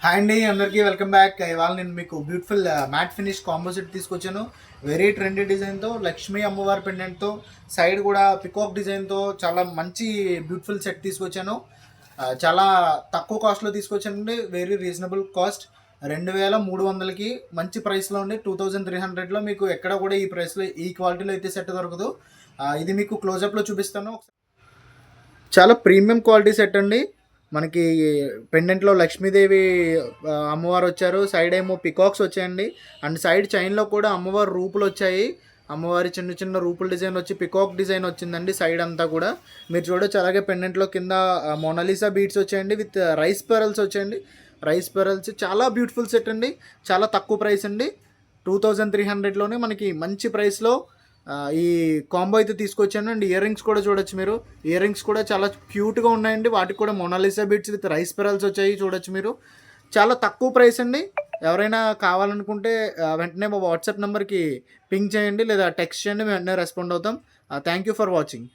Hi అండి, అందరికీ welcome back. ఇవాళ నేను మీకు బ్యూటిఫుల్ మ్యాట్ ఫినిష్ కాంపోజిట్ తీసుకొచ్చాను. వెరీ ట్రెండీ డిజైన్తో, లక్ష్మీ అమ్మవారి పెండెంట్తో, సైడ్ కూడా పికాక్ డిజైన్తో చాలా మంచి బ్యూటిఫుల్ సెట్ తీసుకొచ్చాను. చాలా తక్కువ కాస్ట్లో తీసుకొచ్చానండి. Very reasonable cost. 2300కి మంచి ప్రైస్లో ఉండి 2300లో మీకు ఎక్కడ కూడా ఈ ప్రైస్లో ఈ క్వాలిటీలో అయితే సెట్ దొరకదు. ఇది మీకు క్లోజప్లో చూపిస్తాను. చాలా ప్రీమియం క్వాలిటీ సెట్ అండి. మనకి పెండెంట్లో లక్ష్మీదేవి అమ్మవారు వచ్చారు. సైడ్ ఏమో పికాక్స్ వచ్చాయండి. అండ్ సైడ్ చైన్లో కూడా అమ్మవారి రూపులు వచ్చాయి. అమ్మవారి చిన్న చిన్న రూపుల డిజైన్ వచ్చి పికాక్ డిజైన్ వచ్చిందండి సైడ్ అంతా కూడా మీరు చూడొచ్చు. అలాగే పెండెంట్లో కింద మోనాలిసా బీడ్స్ వచ్చాయండి విత్ రైస్ పెరల్స్ వచ్చాయండి. రైస్ పెరల్స్ చాలా బ్యూటిఫుల్ సెట్ అండి. చాలా తక్కువ ప్రైస్ అండి. 2300లోనే మనకి మంచి ప్రైస్లో ఈ కాంబో అయితే తీసుకొచ్చాను. అండ్ ఇయర్ రింగ్స్ కూడా చూడొచ్చు మీరు. ఇయర్ రింగ్స్ కూడా చాలా క్యూట్గా ఉన్నాయండి. వాటికి కూడా Mona Lisa beads with rice pearls వచ్చాయి చూడొచ్చు మీరు. చాలా తక్కువ ప్రైస్ అండి. ఎవరైనా కావాలనుకుంటే వెంటనే మా వాట్సాప్ నెంబర్కి పింక్ చేయండి లేదా టెక్స్ట్ చేయండి, మేము వెంటనే రెస్పాండ్ అవుతాం. Thank you for watching.